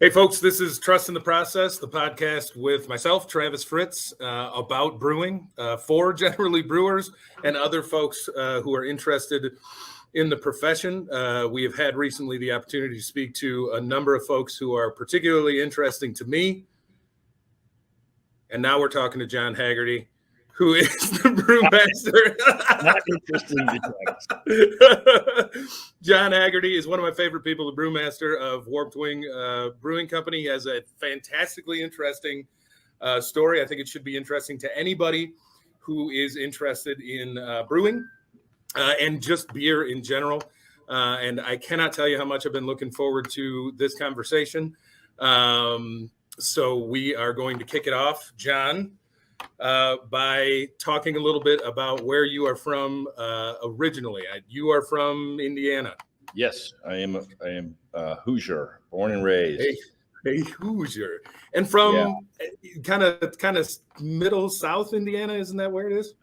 Hey, folks, this is Trust in the Process, the podcast with myself, Travis Fritz, about brewing for generally brewers and other folks who are interested in the profession. We have had recently the opportunity to speak to a number of folks who are particularly interesting to me. And now we're talking to John Haggerty, who is the brewmaster. Not interesting. John Haggerty is one of my favorite people, the brewmaster of Warped Wing Brewing Company. He has a fantastically interesting story. I think it should be interesting to anybody who is interested in brewing and just beer in general. And I cannot tell you how much I've been looking forward to this conversation. So we are going to kick it off, John, by talking a little bit about where you are from originally. You are from Indiana. Yes, I am Hoosier, born and raised. A Hoosier, and from kind of middle South Indiana, isn't that where it is?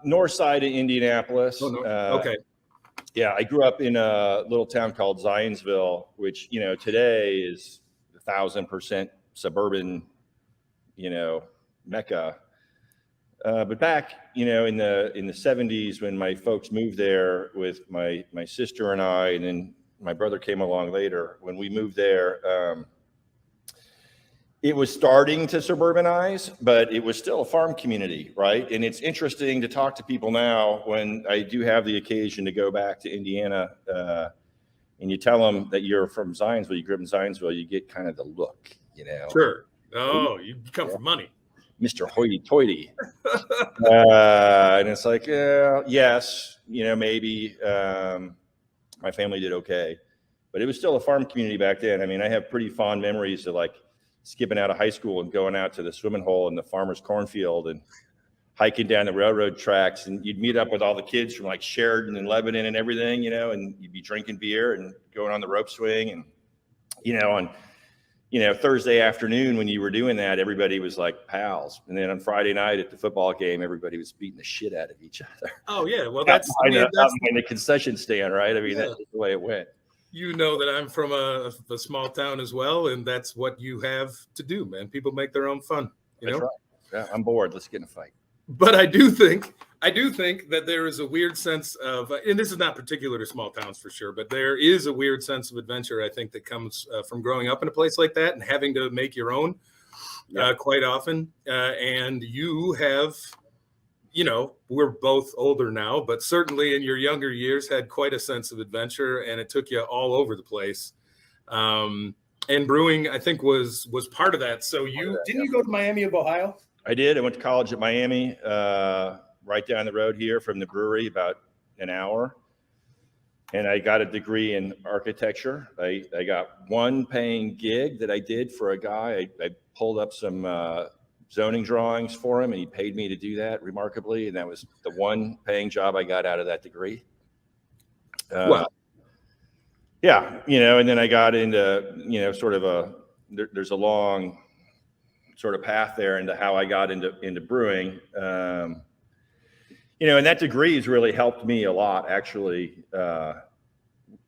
North side of Indianapolis. Oh, no. Okay. Yeah, I grew up in a little town called Zionsville, which today is 1,000% suburban, Mecca. But back, in the 70s, when my folks moved there with my sister and I, and then my brother came along later, when we moved there, it was starting to suburbanize, but it was still a farm community, right? And it's interesting to talk to people now when I do have the occasion to go back to Indiana, and you tell them that you're from Zionsville, you grew up in Zionsville, you get kind of the look, Sure. Oh, you come for money. Mr. Hoity-toity. And it's like, yes, maybe my family did okay. But it was still a farm community back then. I mean, I have pretty fond memories of like skipping out of high school and going out to the swimming hole in the farmer's cornfield and hiking down the railroad tracks. And you'd meet up with all the kids from like Sheridan and Lebanon and everything, and you'd be drinking beer and going on the rope swing. And, on Thursday afternoon when you were doing that, everybody was like pals. And then on Friday night at the football game, everybody was beating the shit out of each other. Oh, yeah. Well, that's behind the concession stand, right? I mean, that's the way it went. You know that I'm from a small town as well, and that's what you have to do, man. People make their own fun. That's right. Yeah, I'm bored. Let's get in a fight. But I do think that there is a weird sense of, and this is not particular to small towns for sure, but there is a weird sense of adventure, I think, that comes from growing up in a place like that and having to make your own quite often. And you have, we're both older now, but certainly in your younger years had quite a sense of adventure, and it took you all over the place. And brewing, I think, was part of that. So didn't you go to Miami of Ohio? I did. I went to college at Miami, right down the road here from the brewery, about an hour. And I got a degree in architecture. I got one paying gig that I did for a guy. I pulled up some zoning drawings for him, and he paid me to do that remarkably. And that was the one paying job I got out of that degree. Wow. Yeah. And then I got into, sort of there's a long sort of path there into how I got into brewing. And that degree has really helped me a lot, actually,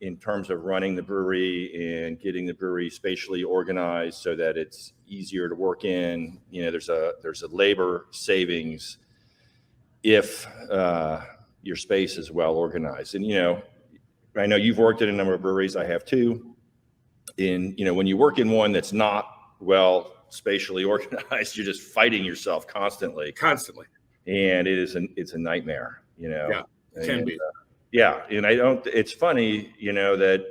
in terms of running the brewery and getting the brewery spatially organized so that it's easier to work in. There's a labor savings if your space is well organized. And, I know you've worked at a number of breweries. I have too. And, when you work in one that's not well spatially organized, you're just fighting yourself constantly, and it's a nightmare, Yeah, it can be. And it's funny, that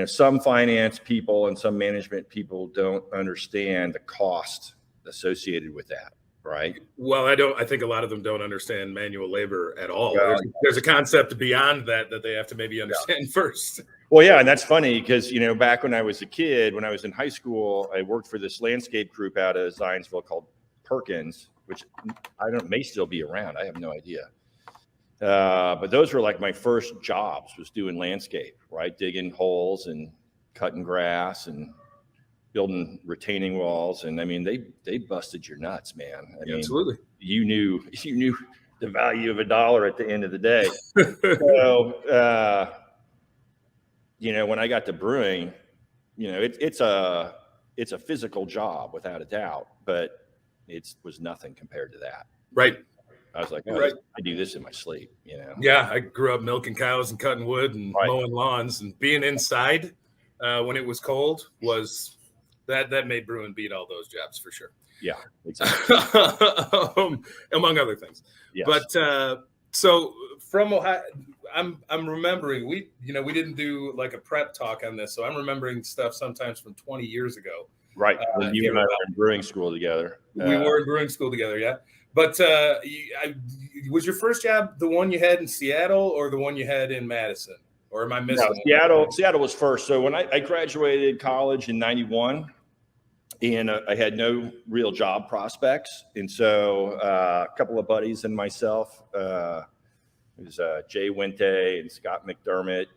some finance people and some management people don't understand the cost associated with that, right? Well, I think a lot of them don't understand manual labor at all. There's a concept beyond that they have to maybe understand first. Well, yeah, and that's funny because, back when I was a kid, when I was in high school, I worked for this landscape group out of Zionsville called Perkins, which may still be around. I have no idea. But those were like my first jobs, was doing landscape, right? Digging holes and cutting grass and building retaining walls. And I mean, they busted your nuts, man. I mean, absolutely. You knew the value of $1 at the end of the day. So, when I got to brewing, it's a physical job without a doubt, but it was nothing compared to that. Right. I was like, oh, Right. I do this in my sleep, Yeah, I grew up milking cows and cutting wood and mowing lawns, and being inside when it was cold was that made brewing beat all those jobs for sure. Yeah, exactly. Among other things. Yes. But so from Ohio, I'm remembering we didn't do like a prep talk on this, so I'm remembering stuff sometimes from 20 years ago. Right. When you and I were in brewing school together. We were in brewing school together, yeah. But was your first job the one you had in Seattle or the one you had in Madison? Or am I missing? No, Seattle was first. So when I graduated college in '91, and I had no real job prospects, and so a couple of buddies and myself, it was Jay Wente and Scott McDermott,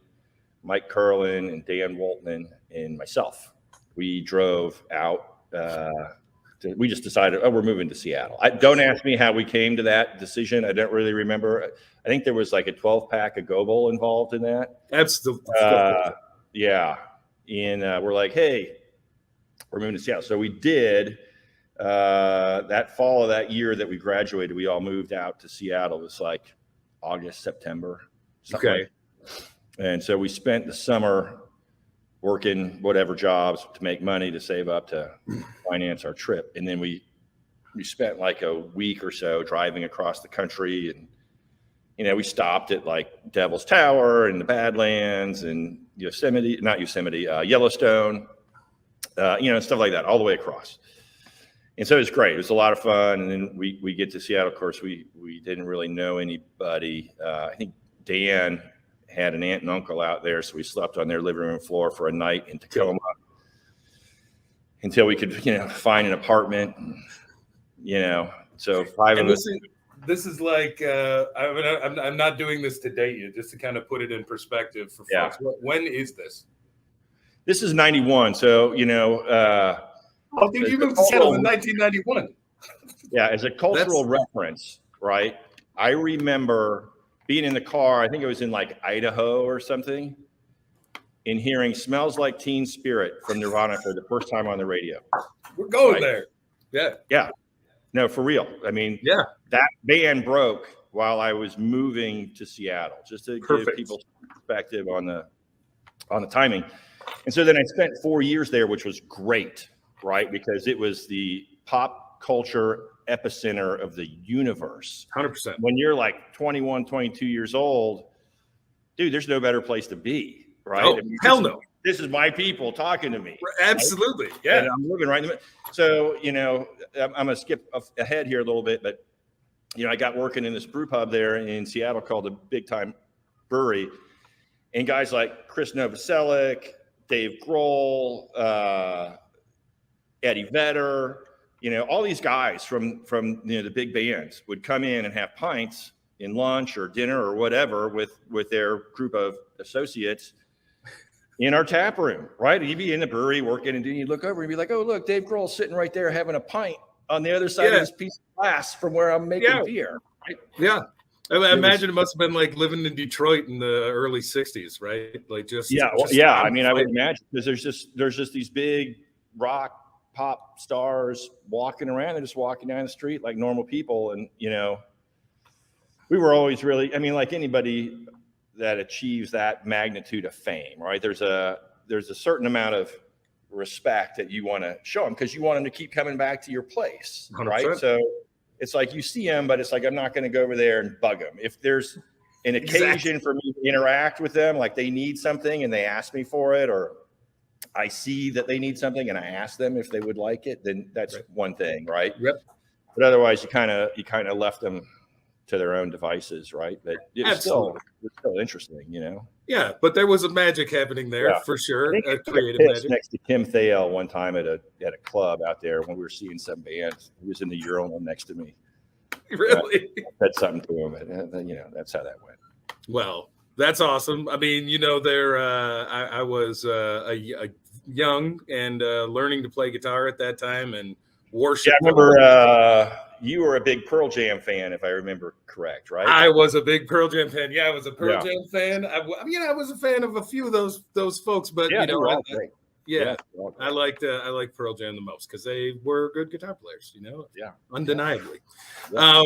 Mike Curlin and Dan Waltman, and myself. We drove out. We just decided, we're moving to Seattle. Don't ask me how we came to that decision. I don't really remember. I think there was like a 12-pack of Goebel involved in that. Absolutely. Yeah. And we're like, hey, we're moving to Seattle. So we did. That fall of that year that we graduated, we all moved out to Seattle. It was like August, September. Okay. And so we spent the summer working whatever jobs to make money to save up to finance our trip. And then we spent like a week or so driving across the country, and we stopped at like Devil's Tower and the Badlands and Yellowstone, stuff like that all the way across. And so it was great. It was a lot of fun. And then we get to Seattle. Of course, we didn't really know anybody. I think Dan had an aunt and uncle out there, so we slept on their living room floor for a night in Tacoma until we could, find an apartment. So five of us. This is like I'm not doing this to date you, just to kind of put it in perspective for folks. When is this? This is 91. So you moved to Seattle in 1991. Yeah, as a cultural reference, right? I remember being in the car, I think it was in like Idaho or something, and hearing "Smells Like Teen Spirit" from Nirvana for the first time on the radio. We're going there. Yeah. Yeah. No, for real. I mean, that band broke while I was moving to Seattle, just to give people perspective on the timing. And so then I spent 4 years there, which was great, right? Because it was the pop culture epicenter of the universe. 100%. When you're like 21, 22 years old, dude, there's no better place to be, right? Oh, hell no. This is my people talking to me. Absolutely. Right? Yeah. And I'm living right in the middle. So, I'm going to skip ahead here a little bit, but, I got working in this brew pub there in Seattle called the Big Time Brewery. And guys like Chris Novoselic, Dave Grohl, Eddie Vedder, all these guys from the big bands would come in and have pints in lunch or dinner or whatever with their group of associates in our tap room, right? You'd be in the brewery working, and then you'd look over and be like, oh, look, Dave Grohl's sitting right there having a pint on the other side of this piece of glass from where I'm making beer. Right? Yeah. I imagine it must have been like living in Detroit in the early 60s, right? Like just I mean, I would imagine, because there's just these big rock pop stars walking around. They're just walking down the street like normal people. And, we were always really, I mean, like anybody that achieves that magnitude of fame, right? There's a certain amount of respect that you want to show them, because you want them to keep coming back to your place, 100%. right? So it's like you see them, but it's like, I'm not going to go over there and bug them. If there's an occasion for me to interact with them, like they need something and they ask me for it, or I see that they need something and I ask them if they would like it, then that's one thing, right? Yep. But otherwise, you kind of left them to their own devices, right? But it's still interesting, Yeah, but there was a magic happening there for sure. A creative magic. Next to Kim Thale one time at a club out there when we were seeing some bands. He was in the urinal next to me. Really? I said something to him, and that's how that went. Well, that's awesome. I mean, I was a young and learning to play guitar at that time, and worship. Yeah, I remember you were a big Pearl Jam fan, if I remember correct, right? I was a big Pearl Jam fan. Yeah, I was a Pearl Jam fan. I was a fan of a few of those folks, but Yeah, I liked Pearl Jam the most because they were good guitar players, Yeah, undeniably. yeah.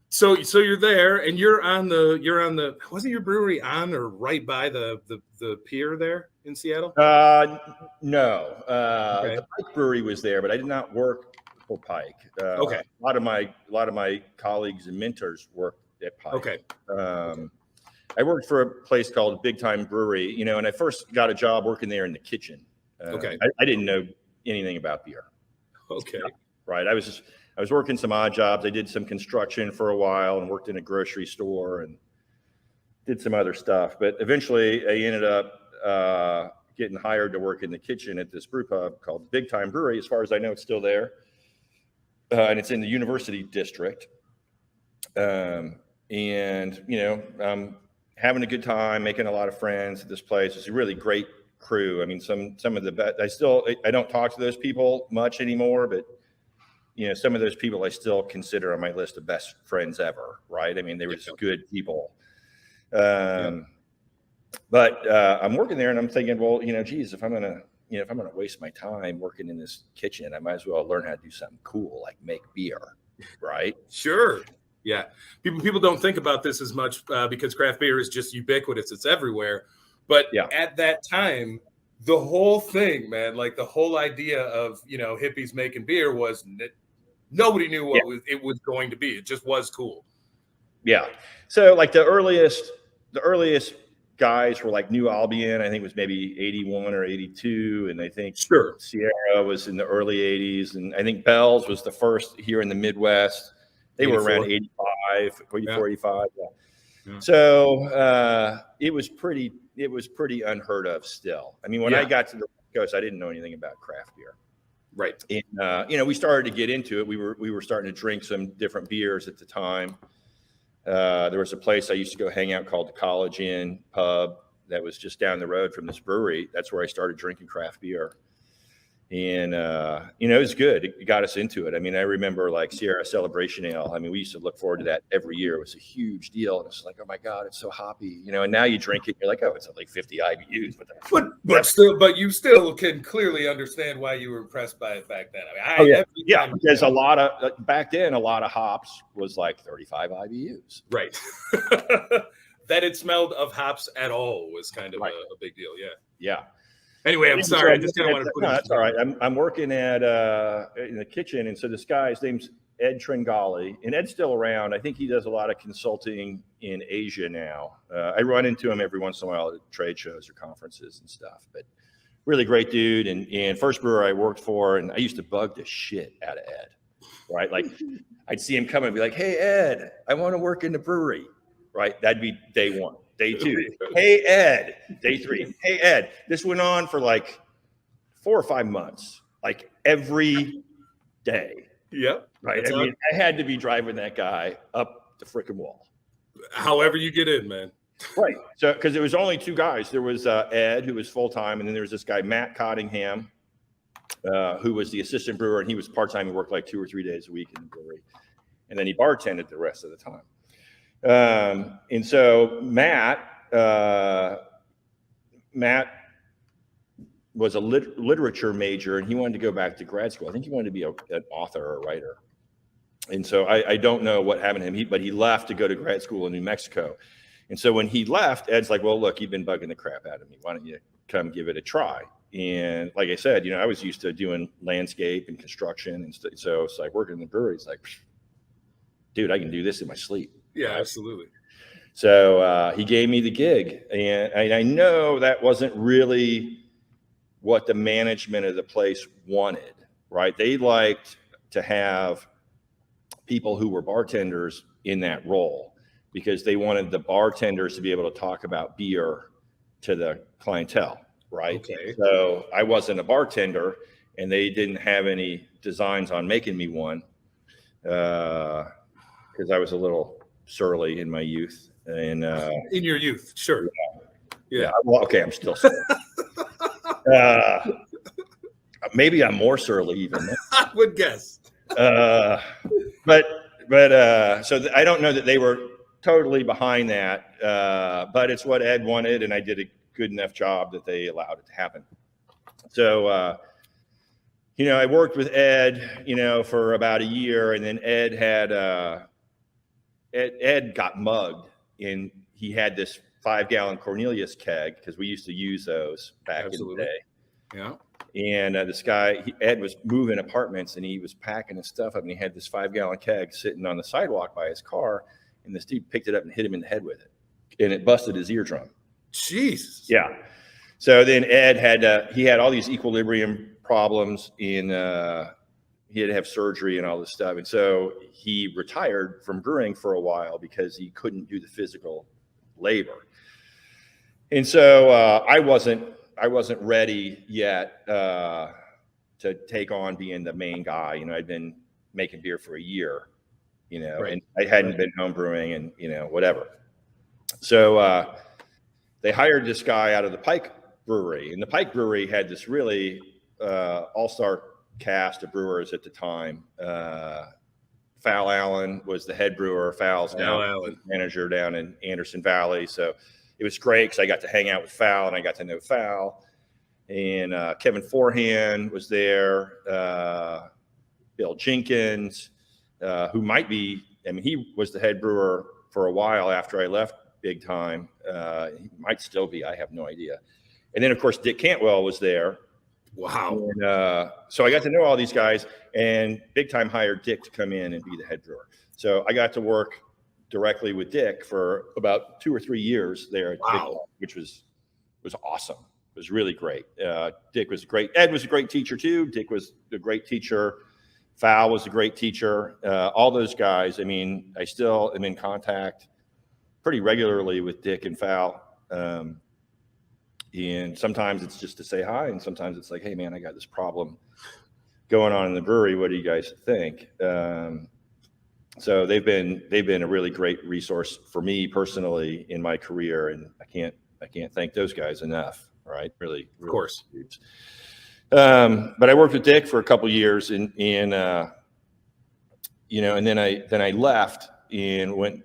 So you're there, and you're on the wasn't your brewery on or right by the pier there in Seattle? No, Okay. the Pike Brewery was there, but I did not work for Pike. Okay. A lot of my colleagues and mentors worked at Pike. Okay. I worked for a place called Big Time Brewery, and I first got a job working there in the kitchen. Okay. I didn't know anything about beer. Okay. Right. I was working some odd jobs. I did some construction for a while and worked in a grocery store and did some other stuff. But eventually I ended up getting hired to work in the kitchen at this brew pub called Big Time Brewery. As far as I know, it's still there. And it's in the University District. And, I'm having a good time, making a lot of friends at this place. It's a really great crew. I mean, some of the best. I don't talk to those people much anymore, but some of those people I still consider on my list of best friends ever. Right? I mean, they were just good people. But I'm working there, and I'm thinking, well, geez, if I'm gonna waste my time working in this kitchen, I might as well learn how to do something cool, like make beer. Right? Sure. Yeah. People don't think about this as much because craft beer is just ubiquitous. It's everywhere. But at that time, the whole thing, man, like the whole idea of, hippies making beer was nobody knew what it was going to be. It just was cool. Yeah. So like the earliest guys were like New Albion, I think was maybe 81 or 82. And I think Sierra was in the early 80s. And I think Bell's was the first here in the Midwest. They 84. Were around 85, 84, 85. Yeah. So it was pretty unheard of still. I mean, when I got to the West Coast, I didn't know anything about craft beer. Right. And, we started to get into it. We were starting to drink some different beers at the time. There was a place I used to go hang out called the College Inn Pub that was just down the road from this brewery. That's where I started drinking craft beer. And, it was good. It got us into it. I mean, I remember like Sierra Celebration Ale. I mean, we used to look forward to that every year. It was a huge deal. And it's like, oh my God, it's so hoppy, and now you drink it. You're like, oh, it's like 50 IBUs. But you still can clearly understand why you were impressed by it back then. I mean, because back then, a lot of hops was like 35 IBUs. Right. That it smelled of hops at all was kind of a big deal. Yeah. Yeah. Anyway, I'm sorry. I just kind of want to put it. That's all right. I'm working at in the kitchen, and so this guy, his name's Ed Tringali, and Ed's still around. I think he does a lot of consulting in Asia now. I run into him every once in a while at trade shows or conferences and stuff. But really great dude, and first brewer I worked for, and I used to bug the shit out of Ed. Right, like I'd see him come and be like, "Hey Ed, I want to work in the brewery." Right, that'd be day one. Day two, hey Ed. Day three, hey Ed. This went on for like 4 or 5 months, like every day. Yep. Right. I had to be driving that guy up the freaking wall. However you get in, man. Right. So, because there was only 2 guys. There was Ed, who was full time, and then there was this guy Matt Cottingham, who was the assistant brewer, and he was part time. He worked like 2 or 3 days a week in the brewery, and then he bartended the rest of the time. And so Matt was a literature major, and he wanted to go back to grad school. I think he wanted to be an author or a writer. And so I don't know what happened to him, but he left to go to grad school in New Mexico. And so when he left, Ed's like, well, look, you've been bugging the crap out of me. Why don't you come give it a try? And like I said, I was used to doing landscape and construction. And so it's like working in the brewery. It's like, dude, I can do this in my sleep. Yeah, absolutely. So he gave me the gig, and I know that wasn't really what the management of the place wanted, right? They liked to have people who were bartenders in that role because they wanted the bartenders to be able to talk about beer to the clientele, right? Okay. So I wasn't a bartender, and they didn't have any designs on making me one because I was a little surly in my youth, and in your youth, sure. Yeah. Well, okay, I'm still surly. Maybe I'm more surly even. I would guess. But so I don't know that they were totally behind that, but it's what Ed wanted, and I did a good enough job that they allowed it to happen. So, I worked with Ed, for about a year, and then Ed got mugged, and he had this 5-gallon Cornelius keg, because we used to use those back in the day. Yeah. And this guy, Ed, was moving apartments, and he was packing his stuff up, and he had this 5-gallon keg sitting on the sidewalk by his car, and this dude picked it up and hit him in the head with it, and it busted his eardrum. Jesus. Yeah. So then Ed he had all these equilibrium problems, and he had to have surgery and all this stuff, and so he retired from brewing for a while because he couldn't do the physical labor. And so I wasn't ready yet to take on being the main guy. I'd been making beer for a year, Right. and I hadn't been home brewing and, whatever. So they hired this guy out of the Pike Brewery, and the Pike Brewery had this really all-star cast of brewers at the time. Fal Allen was the head brewer. Fal's now manager down in Anderson Valley. So it was great because I got to hang out with Fal, and I got to know Fal. And Kevin Forehand was there. Bill Jenkins, who might be, he was the head brewer for a while after I left big time. He might still be. I have no idea. And then, of course, Dick Cantwell was there. Wow. And, so I got to know all these guys, and big time hired Dick to come in and be the head brewer. So I got to work directly with Dick for about 2 or 3 years there at Dick, which was awesome. It was really great. Dick was great. Ed was a great teacher too. Dick was a great teacher. Fal was a great teacher. All those guys. I still am in contact pretty regularly with Dick and Fal. And sometimes it's just to say hi, and sometimes it's like, hey man, I got this problem going on in the brewery. What do you guys think? So they've been a really great resource for me personally in my career, and I can't thank those guys enough. Right? Really, of course. But I worked with Dick for a couple years, and then I left and went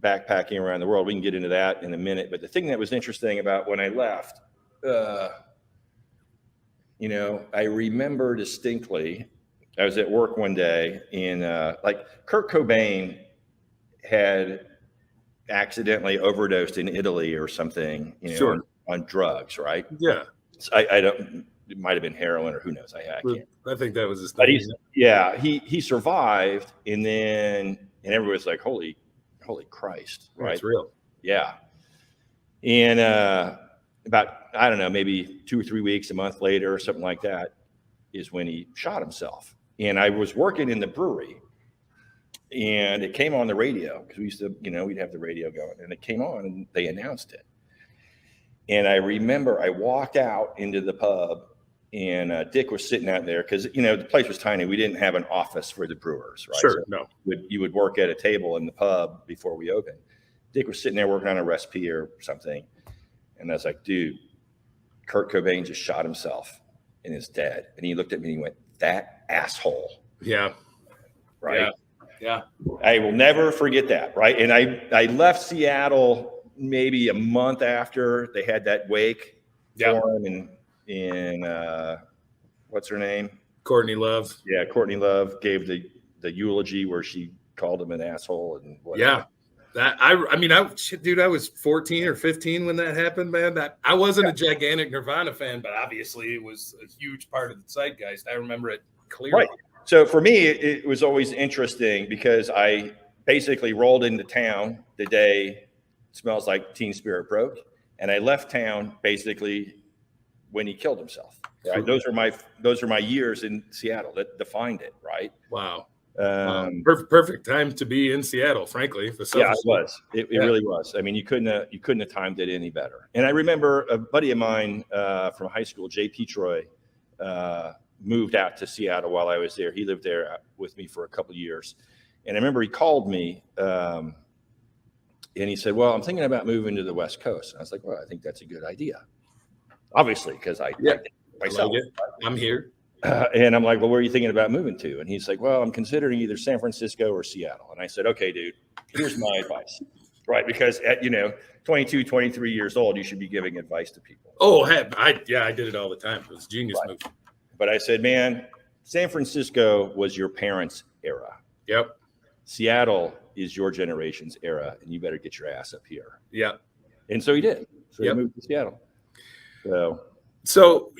backpacking around the world. We can get into that in a minute. But the thing that was interesting about when I left, I remember distinctly, I was at work one day, and Kurt Cobain had accidentally overdosed in Italy or something, Sure. on drugs, right? Yeah. I don't, it might've been heroin or who knows. I can't. I think that was his But thing. he survived, and everybody's like, holy Christ, right? That's real. Yeah. And about, I don't know, maybe 2 or 3 weeks, a month later or something like that is when he shot himself. And I was working in the brewery, and it came on the radio because we used to, we'd have the radio going, and it came on and they announced it. And I remember I walked out into the pub, and Dick was sitting out there because, the place was tiny. We didn't have an office for the brewers, right? Sure, so no. You would work at a table in the pub before we opened. Dick was sitting there working on a recipe or something. And I was like, dude, Kurt Cobain just shot himself and is dead. And he looked at me and he went, that asshole. Yeah. Right? Yeah. I will never forget that, right? And I left Seattle maybe a month after they had that wake for him, and what's her name? Courtney Love. Yeah, Courtney Love gave the eulogy where she called him an asshole and whatever. Yeah. That I was 14 or 15 when that happened, man. That I wasn't a gigantic Nirvana fan, but obviously it was a huge part of the zeitgeist. I remember it clearly. Right. So for me, it was always interesting because I basically rolled into town the day Smells Like Teen Spirit broke, and I left town basically when he killed himself. Right. Those are my years in Seattle that defined it. Right. Wow. Perfect time to be in Seattle, frankly. It was. It really was. You couldn't have timed it any better. And I remember a buddy of mine from high school, Jay Petroy, moved out to Seattle while I was there. He lived there with me for a couple of years, and I remember he called me and he said, "Well, I'm thinking about moving to the West Coast." And I was like, "Well, I think that's a good idea, obviously, because I myself. I'm here." And I'm like, well, where are you thinking about moving to? And he's like, well, I'm considering either San Francisco or Seattle. And I said, okay, dude, here's my advice. Right. Because at, 22, 23 years old, you should be giving advice to people. Oh, I did it all the time. It was a genius move. But I said, man, San Francisco was your parents' era. Yep. Seattle is your generation's era, and you better get your ass up here. Yeah. And so he did. So he moved to Seattle. So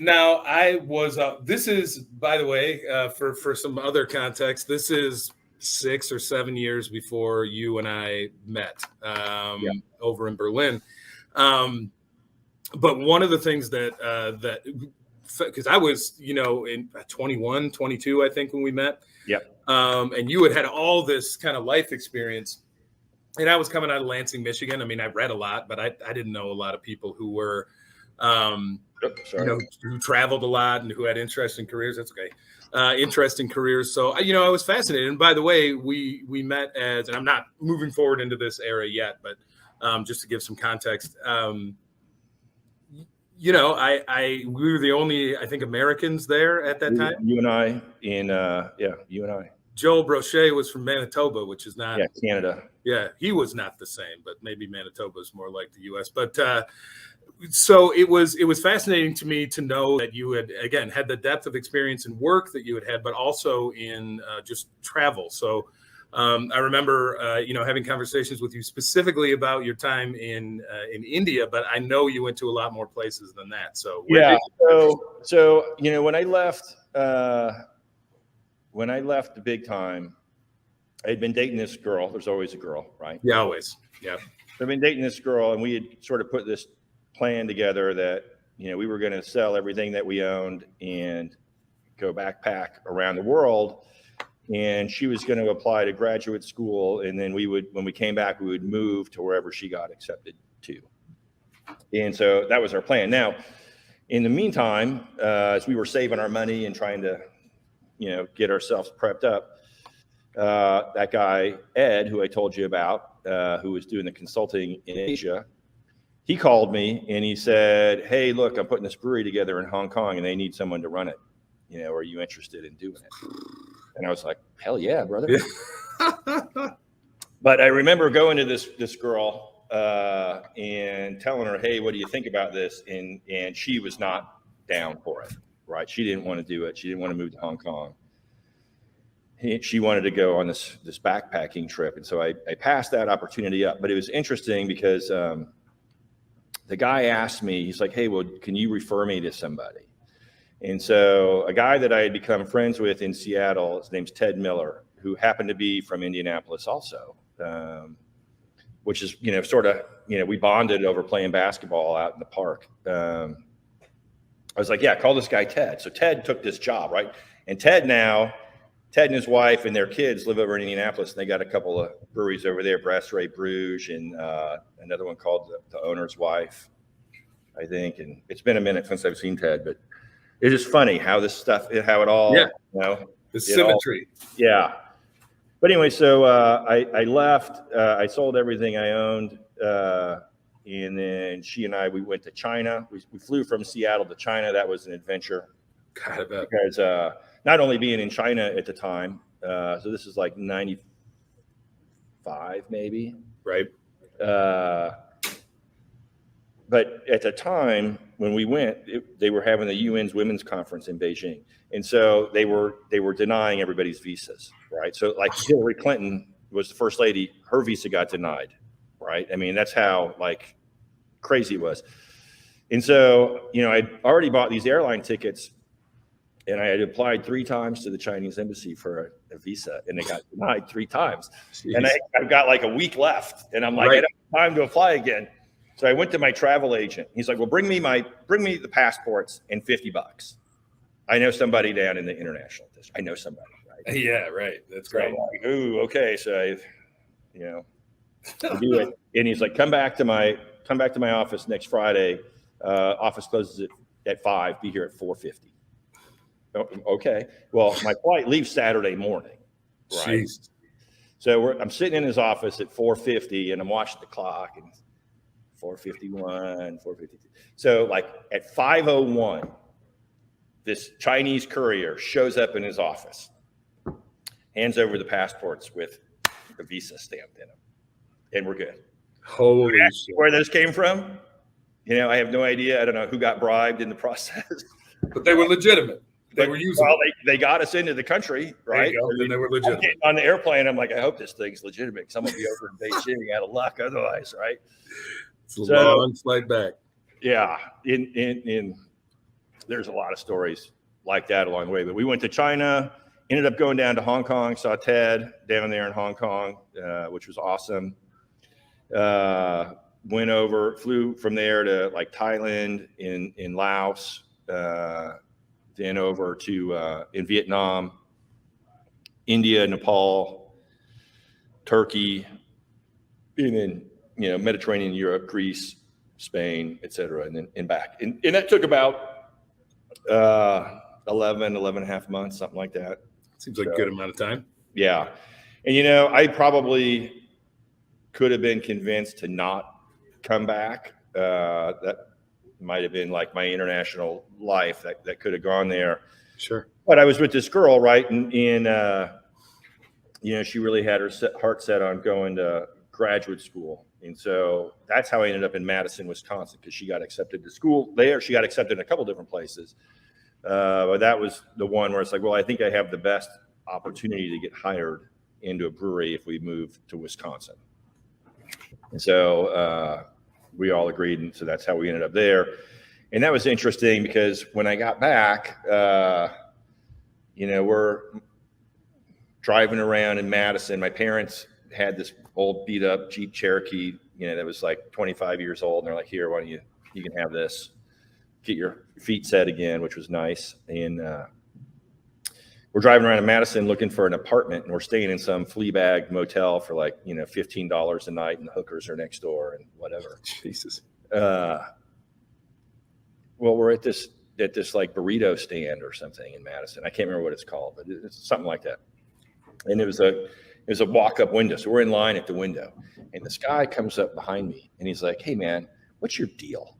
now I was, this is, by the way, for some other context, this is 6 or 7 years before you and I met over in Berlin. But one of the things that because I was, in 21, 22, I think, when we met. Yep. And you had all this kind of life experience. And I was coming out of Lansing, Michigan. I mean, I read a lot, but I didn't know a lot of people who were, who traveled a lot and who had interesting careers. That's okay. Interesting careers. So, I was fascinated. And by the way, we met and I'm not moving forward into this era yet, but just to give some context, we were the only, I think, Americans there at that time. You and I you and I. Joel Brochet was from Manitoba, which is not Canada. Yeah, he was not the same, but maybe Manitoba is more like the U.S. But so it was fascinating to me to know that you had, again, had the depth of experience and work that you had, but also in just travel. So I remember, having conversations with you specifically about your time in India, but I know you went to a lot more places than that. So when I left the big time, I had been dating this girl. There's always a girl, right? Yeah, always. Yeah. I've been dating this girl, and we had sort of put this plan together that, we were going to sell everything that we owned and go backpack around the world. And she was going to apply to graduate school. And then when we came back, we would move to wherever she got accepted to. And so that was our plan. Now, in the meantime, as we were saving our money and trying to, get ourselves prepped up, that guy, Ed, who I told you about, who was doing the consulting in Asia, he called me and he said, hey, look, I'm putting this brewery together in Hong Kong and they need someone to run it. Are you interested in doing it? And I was like, hell yeah, brother. Yeah. But I remember going to this girl and telling her, hey, what do you think about this? And she was not down for it, right? She didn't want to do it. She didn't want to move to Hong Kong. She wanted to go on this backpacking trip. And so I passed that opportunity up. But it was interesting because the guy asked me, he's like, hey, well, can you refer me to somebody? And so a guy that I had become friends with in Seattle, his name's Ted Miller, who happened to be from Indianapolis also, which is, we bonded over playing basketball out in the park. I was like, yeah, call this guy Ted. So Ted took this job, right? And Ted and his wife and their kids live over in Indianapolis, and they got a couple of breweries over there, Brasserie Bruges and another one called the Owner's Wife, I think. And it's been a minute since I've seen Ted, but it's just funny how this stuff, how it all, the symmetry. But anyway, so I left. I sold everything I owned, and then she and we went to China. We flew from Seattle to China. That was an adventure. God, I bet. Because not only being in China at the time, so this is like 95 maybe, right? But at the time when we went, they were having the UN's Women's Conference in Beijing. And so they were denying everybody's visas, right? So like Hillary Clinton was the first lady, her visa got denied, right? I mean, that's how like crazy it was. And so, I'd already bought these airline tickets and I had applied 3 times to the Chinese embassy for a visa and they got denied 3 times. Jeez. And I've got like a week left and I'm like, I don't have time to apply again. So I went to my travel agent. He's like, well, bring me the passports and $50. I know somebody down in the international district. I know somebody, right? Yeah, right. That's great. So I'm like, ooh, okay. So I do it. And he's like, come back to my office next Friday. Office closes at 5. Be here at 4:50. Oh, okay. Well, my flight leaves Saturday morning. Right. Jeez. So I'm sitting in his office at 4:50 and I'm watching the clock and 4:51, 4:52. So like at 5:01, this Chinese courier shows up in his office, hands over the passports with the visa stamped in them. and we're good. Holy shit. Where those came from, I have no idea. I don't know who got bribed in the process. But they were legitimate. They were usable. Well, they got us into the country, right? And they were legitimate. On the airplane, I'm like, I hope this thing's legitimate. Someone will be over in Beijing out of luck otherwise, right? It's a long flight back. Yeah. There's a lot of stories like that along the way. But we went to China, ended up going down to Hong Kong, saw Ted down there in Hong Kong, which was awesome. Went over, flew from there to like Thailand, in Laos, then over to in Vietnam, India, Nepal, Turkey, and then Mediterranean, Europe, Greece, Spain, etc., and back. And that took about 11 and a half months, something like that. Seems like a good amount of time. Yeah. And I probably could have been convinced to not come back. That might have been like my international life that could have gone there. Sure. But I was with this girl, right? And she really had her heart set on going to graduate school. And so that's how I ended up in Madison, Wisconsin, because she got accepted to school there. She got accepted in a couple different places. But that was the one where it's like, well, I think I have the best opportunity to get hired into a brewery if we move to Wisconsin. And so we all agreed. And so that's how we ended up there. And that was interesting because when I got back, we're driving around in Madison. My parents had this old beat up Jeep Cherokee, that was like 25 years old. And they're like, here, why don't you can have this, get your feet set again, which was nice. And we're driving around in Madison looking for an apartment, and we're staying in some flea bag motel for like, $15 a night, and the hookers are next door and whatever. Jesus. Well, we're at this like burrito stand or something in Madison. I can't remember what it's called, but it's something like that. And it was a walk-up window. So we're in line at the window, and this guy comes up behind me, and he's like, "Hey, man, what's your deal?"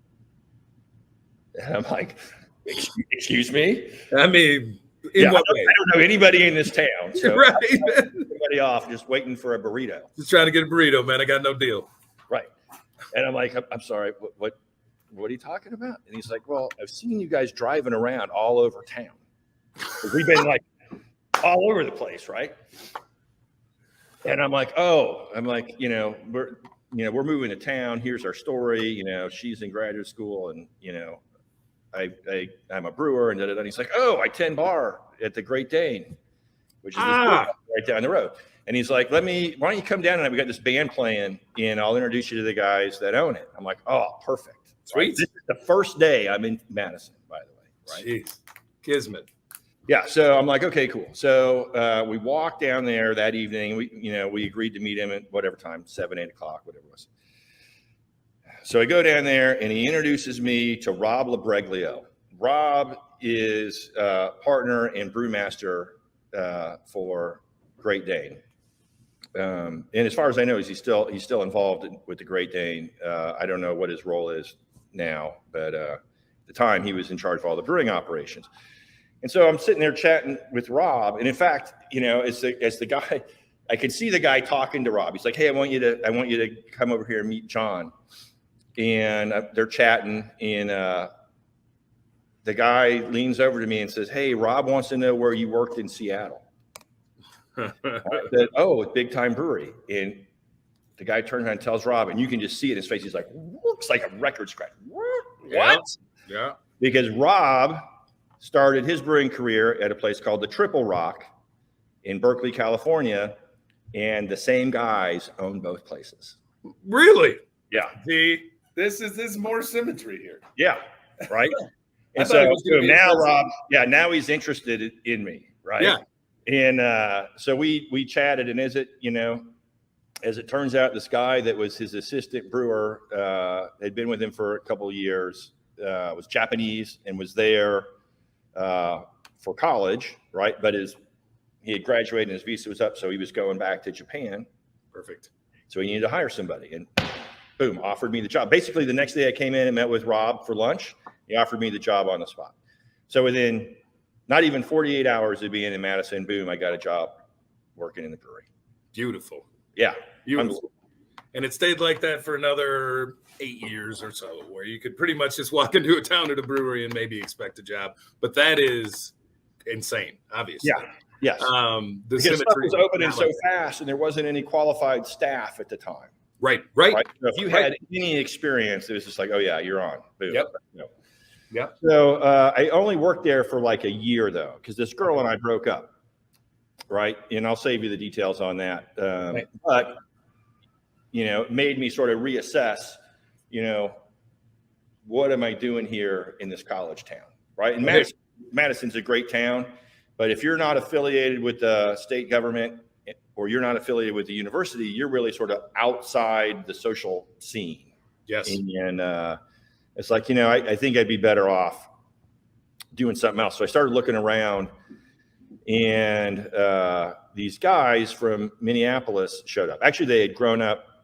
And I'm like, "Excuse me?" I mean, I don't know anybody in this town. So right. Everybody off, just waiting for a burrito. Just trying to get a burrito, man. I got no deal. Right. And I'm like, I'm sorry, what are you talking about? And he's like, well, I've seen you guys driving around all over town. We've been like all over the place, right? And I'm like, we're moving to town. Here's our story. She's in graduate school, and I'm a brewer, and da-da-da. And he's like, oh, I tend bar at the Great Dane, which is right down the road. And he's like, why don't you come down, and we got this band playing, and I'll introduce you to the guys that own it. I'm like, oh, perfect. Sweet. Right? This is the first day I'm in Madison, by the way. Right? Jeez. Kismet. Yeah. So I'm like, okay, cool. So we walked down there that evening. We agreed to meet him at whatever time, 7, 8 o'clock, whatever it was. So I go down there, and he introduces me to Rob LaBreglio. Rob is partner and brewmaster for Great Dane. And as far as I know, he's still involved with the Great Dane. I don't know what his role is now, but at the time he was in charge of all the brewing operations. And so I'm sitting there chatting with Rob, and in fact, as the guy, I could see the guy talking to Rob. He's like, "Hey, I want you to come over here and meet John." And they're chatting, and the guy leans over to me and says, "Hey, Rob wants to know where you worked in Seattle." I said, "Oh, it's Big Time Brewery." And the guy turns around and tells Rob, and you can just see it in his face. He's like, looks like a record scratch. What? Yeah. Because Rob started his brewing career at a place called the Triple Rock in Berkeley, California, and the same guys own both places. Really? Yeah. See, this is more symmetry here. Yeah. Right. And so now Rob, now he's interested in me. Right. Yeah. And so we chatted, and as it turns out, this guy that was his assistant brewer had been with him for a couple of years, was Japanese, and was there for college, right? But he had graduated and his visa was up, so he was going back to Japan. Perfect. So he needed to hire somebody, and boom, offered me the job. Basically, the next day I came in and met with Rob for lunch. He offered me the job on the spot. So within not even 48 hours of being in Madison, boom, I got a job working in the brewery. Beautiful. Yeah. Beautiful. And it stayed like that for another 8 years or so, where you could pretty much just walk into a town at a brewery and maybe expect a job. But that is insane, obviously. Yeah. Yes. The because stuff symmetry was opening so like fast, and there wasn't any qualified staff at the time. Right. So if you had any experience, it was just like, oh yeah, you're on. Boom. Yep. Yep. So I only worked there for like a year though, because this girl and I broke up. Right. And I'll save you the details on that. But, it made me sort of reassess, what am I doing here in this college town? Right. And Madison's a great town, but if you're not affiliated with the state government or you're not affiliated with the university, you're really sort of outside the social scene. Yes. And it's like, I think I'd be better off doing something else. So I started looking around, and these guys from Minneapolis showed up. Actually,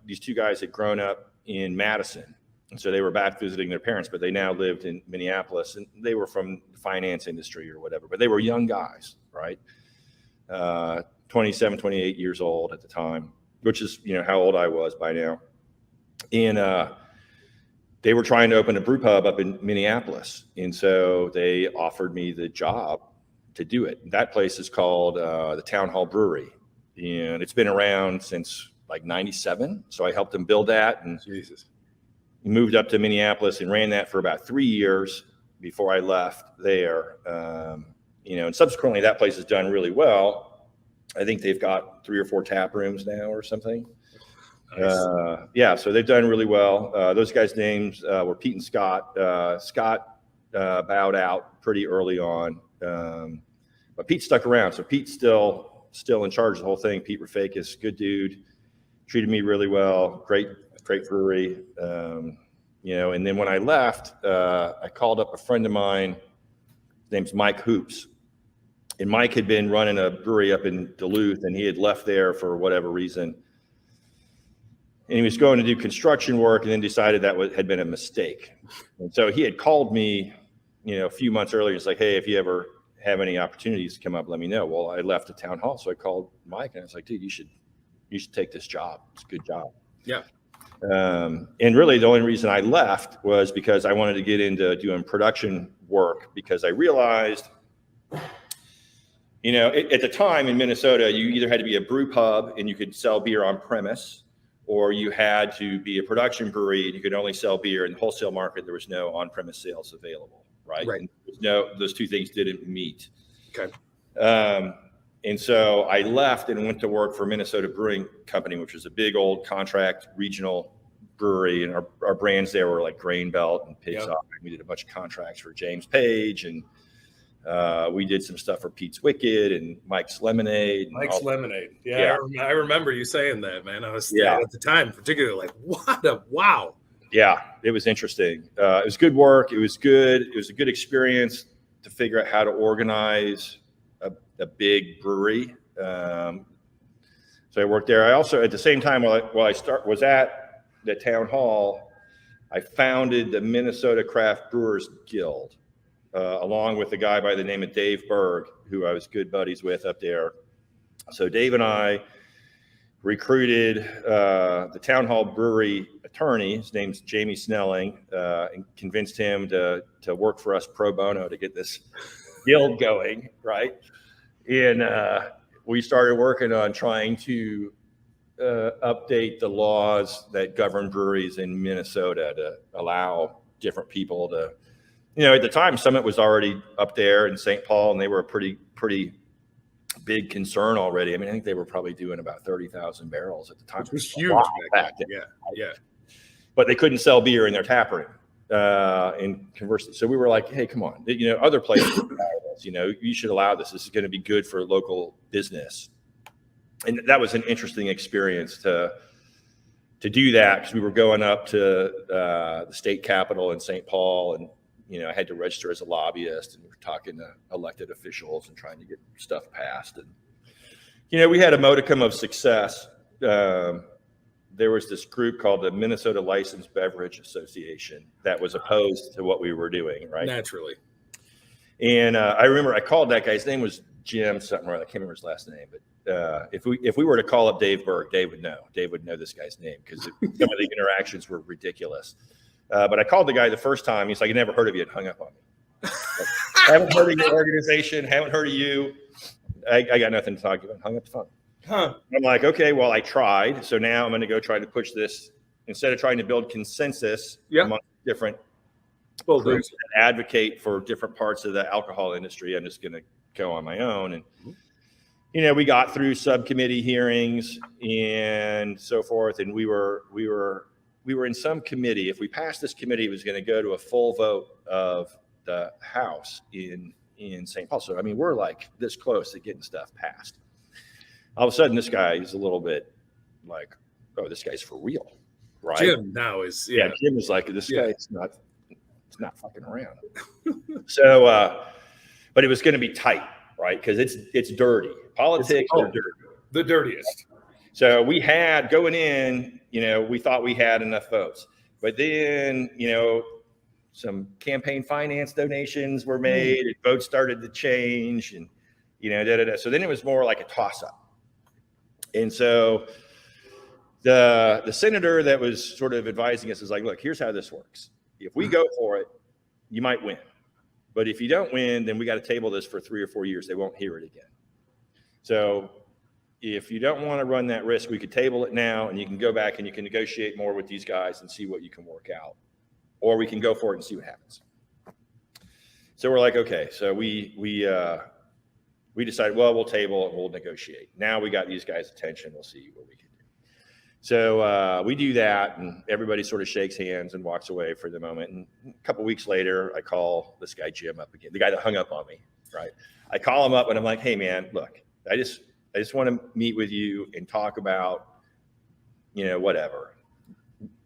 these two guys had grown up in Madison. And so they were back visiting their parents, but they now lived in Minneapolis, and they were from the finance industry or whatever, but they were young guys, right? 27, 28 years old at the time, which is, how old I was by now. And they were trying to open a brew pub up in Minneapolis. And so they offered me the job to do it. That place is called the Town Hall Brewery. And it's been around since like 97. So I helped them build that. And moved up to Minneapolis and ran that for about 3 years before I left there. And subsequently that place has done really well. I think they've got 3 or 4 tap rooms now or something. Nice. So they've done really well. Those guys' names were Pete and Scott. Scott bowed out pretty early on, but Pete stuck around. So Pete's still in charge of the whole thing. Pete Rafakis, good dude, treated me really well. Great brewery. And then when I left, I called up a friend of mine. His name's Mike Hoops. And Mike had been running a brewery up in Duluth, and he had left there for whatever reason. And he was going to do construction work, and then decided that had been a mistake. And so he had called me, a few months earlier. It's like, hey, if you ever have any opportunities to come up, let me know. Well, I left the town hall, so I called Mike, and I was like, dude, you should take this job. It's a good job. Yeah. And really the only reason I left was because I wanted to get into doing production work, because I realized, at the time in Minnesota, you either had to be a brew pub and you could sell beer on premise, or you had to be a production brewery and you could only sell beer in the wholesale market. There was no on-premise sales available, right? Right. Those two things didn't meet. Okay. And so I left and went to work for Minnesota Brewing Company, which was a big old contract regional brewery. And our brands there were like Grain Belt and Pig's Eye. We did a bunch of contracts for James Page, and we did some stuff for Pete's Wicked and Mike's Lemonade. Lemonade. Yeah. I remember you saying that, man. I was at the time particularly like, wow. Yeah, it was interesting. It was good work. It was good. It was a good experience to figure out how to organize a big brewery. So I worked there. I also, at the same time, while I was at the town hall, I founded the Minnesota Craft Brewers Guild, along with a guy by the name of Dave Berg, who I was good buddies with up there. So Dave and I recruited the town hall brewery attorney. His name's Jamie Snelling, and convinced him to work for us pro bono to get this guild going, right? And we started working on trying to update the laws that govern breweries in Minnesota to allow different people to, at the time, Summit was already up there in St. Paul, and they were a pretty big concern already. I mean, I think they were probably doing about 30,000 barrels at the time. Which was huge back then. Yeah. But they couldn't sell beer in their tap room. And conversely, so we were like, hey, come on, other places you should allow this. This is going to be good for local business. And that was an interesting experience to do that, because we were going up to the state capitol in St. Paul, and I had to register as a lobbyist, and we were talking to elected officials and trying to get stuff passed. And we had a modicum of success. There was this group called the Minnesota Licensed Beverage Association that was opposed to what we were doing, right? Naturally. And I remember I called that guy. His name was Jim something, or I can't remember his last name, but if we were to call up Dave Berg, Dave would know. Dave would know this guy's name because some of the interactions were ridiculous. But I called the guy the first time. He's like, "I never heard of you," and hung up on me. Like, haven't heard of your organization. Haven't heard of you. I got nothing to talk about. Hung up the phone. Huh. I'm like, okay, well, I tried. So now I'm going to go try to push this instead of trying to build consensus among different groups that advocate for different parts of the alcohol industry. I'm just going to go on my own. And, we got through subcommittee hearings and so forth. And we were in some committee. If we passed this committee, it was going to go to a full vote of the House in St. Paul. So, I mean, we're like this close to getting stuff passed. All of a sudden, this guy is a little bit like, oh, this guy's for real, right? Jim now is, Jim is like, this guy is not fucking around. So, but it was going to be tight, right? Because it's dirty. Politics are dirty. The dirtiest. So we had going in, we thought we had enough votes, but then, some campaign finance donations were made, and votes started to change, and So then it was more like a toss-up. And so the senator that was sort of advising us is like, look, here's how this works. If we go for it, you might win. But if you don't win, then we got to table this for 3 or 4 years. They won't hear it again. So if you don't want to run that risk, we could table it now, and you can go back and you can negotiate more with these guys and see what you can work out. Or we can go for it and see what happens. So we're like, okay. So we decided, well, we'll table it, we'll negotiate. Now we got these guys' attention. We'll see what we can do. So we do that, and everybody sort of shakes hands and walks away for the moment. And a couple weeks later, I call this guy Jim up again, the guy that hung up on me, right? I call him up, and I'm like, hey, man, look, I just want to meet with you and talk about, whatever,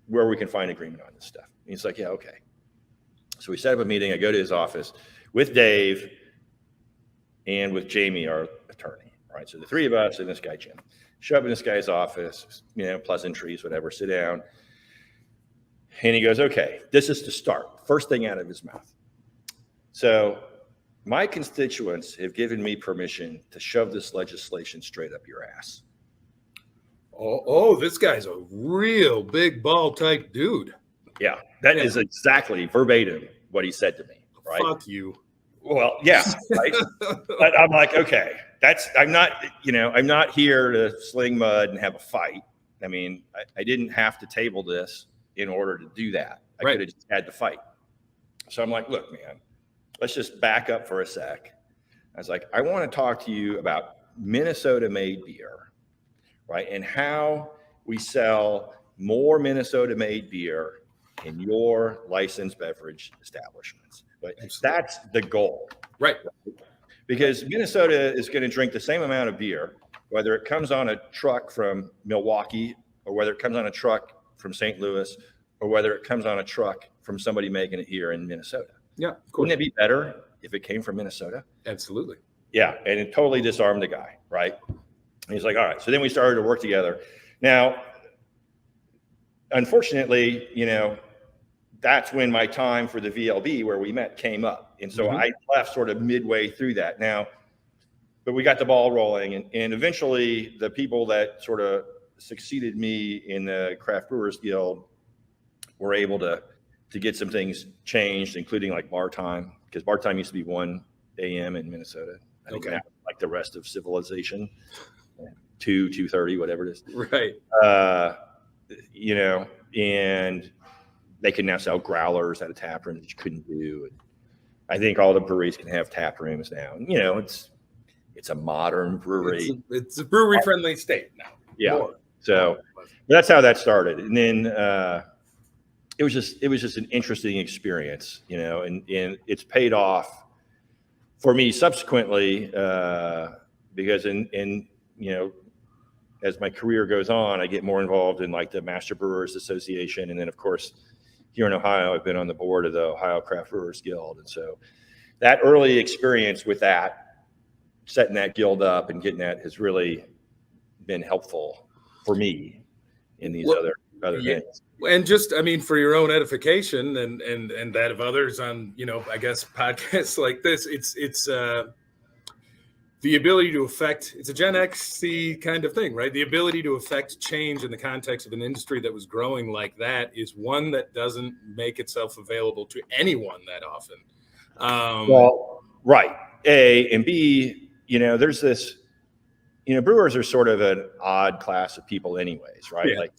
where we can find agreement on this stuff. And he's like, yeah, okay. So we set up a meeting. I go to his office with Dave and with Jamie, our attorney, right? So the three of us and this guy, Jim, show up in this guy's office, pleasantries, whatever, sit down. And he goes, okay, this is to start. First thing out of his mouth. So my constituents have given me permission to shove this legislation straight up your ass. Oh, this guy's a real big ball type dude. Yeah, that is exactly verbatim what he said to me, right? Fuck you. Well, yeah, right. But I'm like, okay, I'm not here to sling mud and have a fight. I mean, I didn't have to table this in order to do that. I could have just had to fight. So I'm like, look, man, let's just back up for a sec. I was like, I want to talk to you about Minnesota-made beer, right? And how we sell more Minnesota-made beer in your licensed beverage establishments. But that's the goal. Right. Because Minnesota is going to drink the same amount of beer, whether it comes on a truck from Milwaukee, or whether it comes on a truck from St. Louis, or whether it comes on a truck from somebody making it here in Minnesota. Yeah, of course. Wouldn't it be better if it came from Minnesota? Absolutely. Yeah, and it totally disarmed the guy, right? And he's like, all right. So then we started to work together. Now, unfortunately, that's when my time for the VLB where we met came up. And so I left sort of midway through that. Now, but we got the ball rolling, and eventually the people that sort of succeeded me in the Craft Brewers Guild were able to get some things changed, including like bar time, because bar time used to be 1 a.m. in Minnesota. I think now, like the rest of civilization, 2:30, whatever it is. Right. And they can now sell growlers at a tap room that you couldn't do. And I think all the breweries can have tap rooms now. And, it's a modern brewery. It's a brewery friendly state now. Yeah. More. So that's how that started. And then it was just an interesting experience, and it's paid off for me subsequently because as my career goes on, I get more involved in like the Master Brewers Association. And then of course, here in Ohio, I've been on the board of the Ohio Craft Brewers Guild. And so that early experience with that, setting that guild up and getting that has really been helpful for me in these other things. And just, for your own edification and that of others on, I guess podcasts like this, it's the ability to affect, it's a Gen X-y kind of thing, right? The ability to affect change in the context of an industry that was growing like that is one that doesn't make itself available to anyone that often. Well, right. A and B, there's this, brewers are sort of an odd class of people anyways, right? Yeah. Like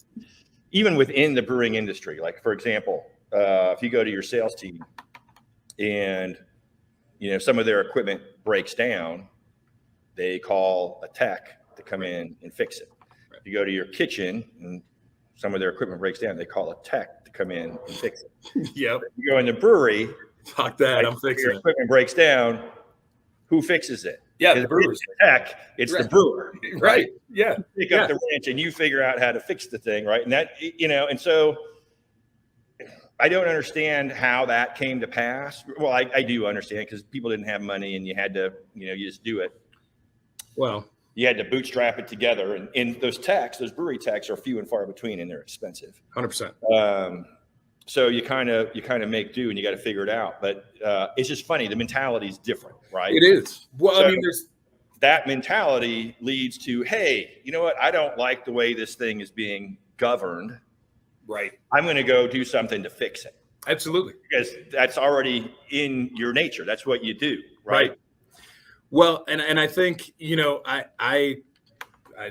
even within the brewing industry, like for example, if you go to your sales team and, some of their equipment breaks down, they call a tech to come in and fix it. If you go to your kitchen and some of their equipment breaks down, they call a tech to come in and fix it. Yep. If you go in the brewery, fuck that, like, I'm fixing your it. equipment breaks down, who fixes it? Yeah, the brewers. It's the tech, it's the brewer. Right. Yeah. You pick up the wrench and you figure out how to fix the thing, right? And that, and so I don't understand how that came to pass. Well, I do understand because people didn't have money and you had to, you just do it. Well, you had to bootstrap it together, and those brewery techs are few and far between, and they're expensive. 100%. So you kind of make do, and you got to figure it out. But it's just funny. The mentality is different, right? It is. Well, So I mean, there's that mentality leads to, hey, you know what? I don't like the way this thing is being governed. Right. I'm going to go do something to fix it. Absolutely. Because that's already in your nature. That's what you do, right? Well, and I think, I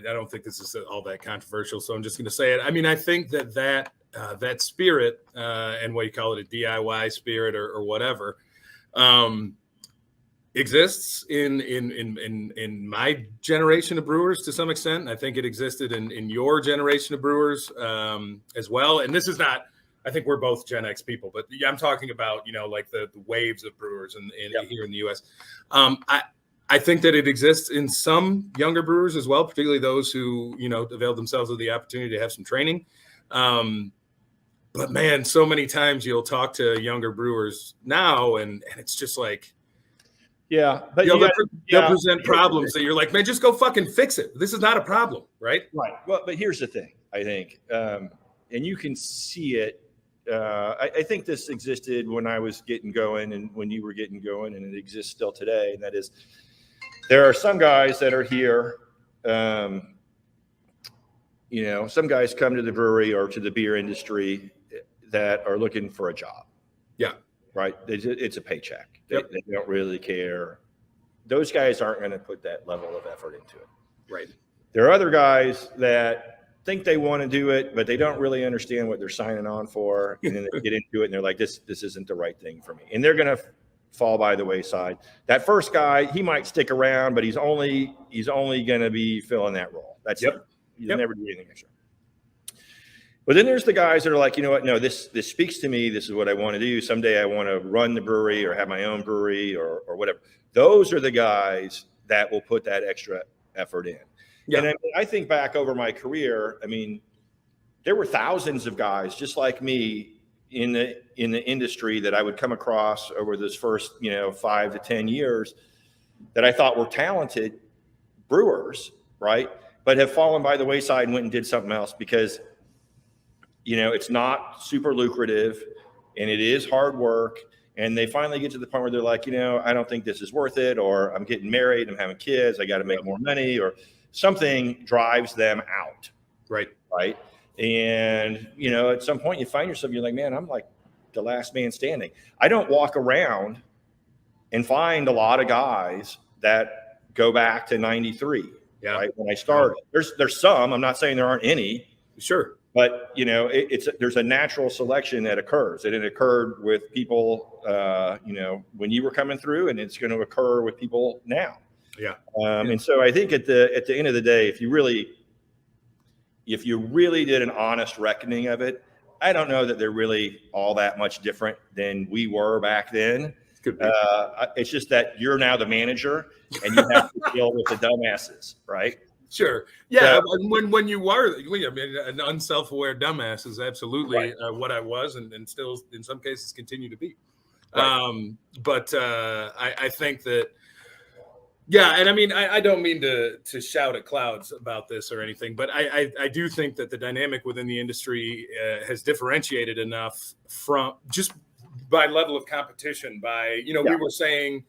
don't think this is all that controversial, so I'm just going to say it. I mean, I think that spirit, and what you call it, a DIY spirit or whatever, exists in my generation of brewers to some extent. I think it existed in your generation of brewers as well. And this is not, I think we're both Gen X people, but I'm talking about, like the waves of brewers here in the US. I think that it exists in some younger brewers as well, particularly those who, availed themselves of the opportunity to have some training. But man, so many times you'll talk to younger brewers now, and it's just like, but they'll present problems that you're like, man, just go fucking fix it. This is not a problem, right? Right. Well, but here's the thing, I think, and you can see it. I think this existed when I was getting going and when you were getting going, and it exists still today. And that is, there are some guys that are here. Some guys come to the brewery or to the beer industry that are looking for a job. Yeah. Right. It's a paycheck. They don't really care. Those guys aren't going to put that level of effort into it. Right. There are other guys that think they want to do it, but they don't really understand what they're signing on for. And then they get into it and they're like, this isn't the right thing for me. And they're going to fall by the wayside. That first guy, he might stick around, but he's only going to be filling that role. That's it. He's never do anything extra. But then there's the guys that are like, you know what? No, this speaks to me. This is what I want to do. Someday I want to run the brewery or have my own brewery or whatever. Those are the guys that will put that extra effort in. Yeah. And I think back over my career, I mean, there were thousands of guys just like me in the industry that I would come across over this first, 5 to 10 years that I thought were talented brewers, right? But have fallen by the wayside and went and did something else because, it's not super lucrative and it is hard work. And they finally get to the point where they're like, I don't think this is worth it, or I'm getting married, I'm having kids, I got to make more money, or something drives them out. Right. And, at some point you find yourself, you're like, man, I'm like the last man standing. I don't walk around and find a lot of guys that go back to 93. Yeah. Right. When I started, there's some, I'm not saying there aren't any. Sure. But, there's a natural selection that occurs, and it occurred with people, when you were coming through, and it's going to occur with people now. Yeah. And so I think at the end of the day, if you really did an honest reckoning of it, I don't know that they're really all that much different than we were back then. It's just that you're now the manager and you have to deal with the dumbasses, right? Sure. Yeah. So, when you were, an unself-aware dumbass is absolutely what I was, and still in some cases continue to be. Right. But I think that, and I mean, I don't mean to shout at clouds about this or anything, but I do think that the dynamic within the industry has differentiated enough from just by level of competition. By we were saying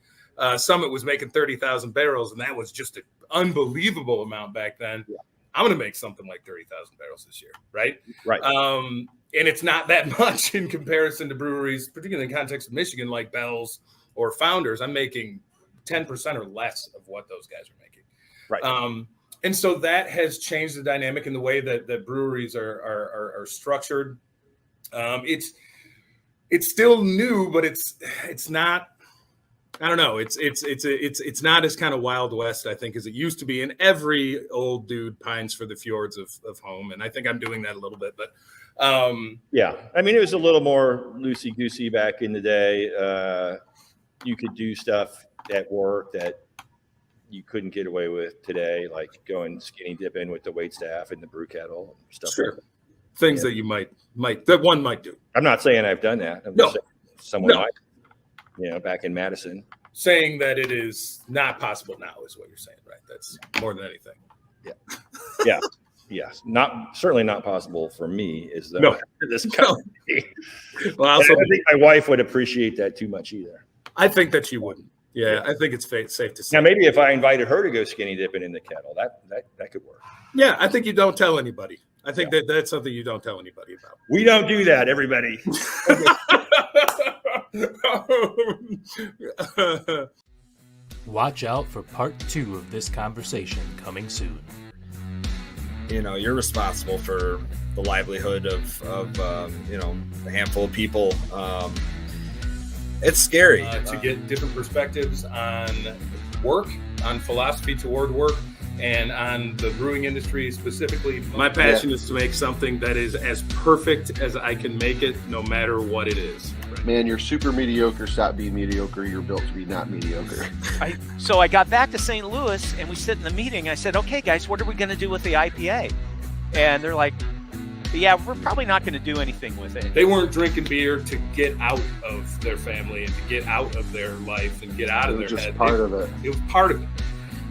Summit was making 30,000 barrels, and that was just an unbelievable amount back then. Yeah. I'm going to make something like 30,000 barrels this year, right? Right. And it's not that much in comparison to breweries, particularly in the context of Michigan, like Bell's or Founders. I'm making 10% or less of what those guys are making. Right. And so that has changed the dynamic in the way that breweries are structured. It's still new, but it's not. I don't know. It's not as kind of Wild West, I think, as it used to be. And every old dude pines for the fjords of home, and I think I'm doing that a little bit. But yeah, I mean, it was a little more loosey goosey back in the day. You could do stuff at work that you couldn't get away with today, like going skinny dipping with the wait staff and the brew kettle and stuff. Sure. Like that. Things that you might that one might do. I'm not saying I've done that. I'm just saying someone might, back in Madison. Saying that it is not possible now is what you're saying, right? That's more than anything. Yeah. Yeah. Yes. Certainly not possible for me is the this company. Well, I don't think my wife would appreciate that too much either. I think that she wouldn't. Yeah, I think it's safe to say. Now, maybe if I invited her to go skinny dipping in the kettle, that could work. Yeah, I think you don't tell anybody. I think that's something you don't tell anybody about. We don't do that, everybody. Watch out for part 2 of this conversation coming soon. You're responsible for the livelihood of a handful of people. It's scary to get different perspectives on work, on philosophy toward work, and on the brewing industry specifically. My passion is to make something that is as perfect as I can make it, no matter what it is. Man, you're super mediocre. Stop being mediocre. You're built to be not mediocre. So I got back to St. Louis, and we sit in the meeting. I said, okay, guys, what are we going to do with the IPA? And they're like, yeah, we're probably not going to do anything with it. They weren't drinking beer to get out of their family and to get out of their life and get out of their head. It was just part of it. It was part of it.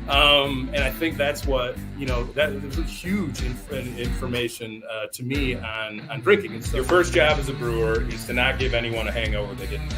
And I think that's what, that was huge information to me on drinking. And so your first job as a brewer is to not give anyone a hangover they didn't know.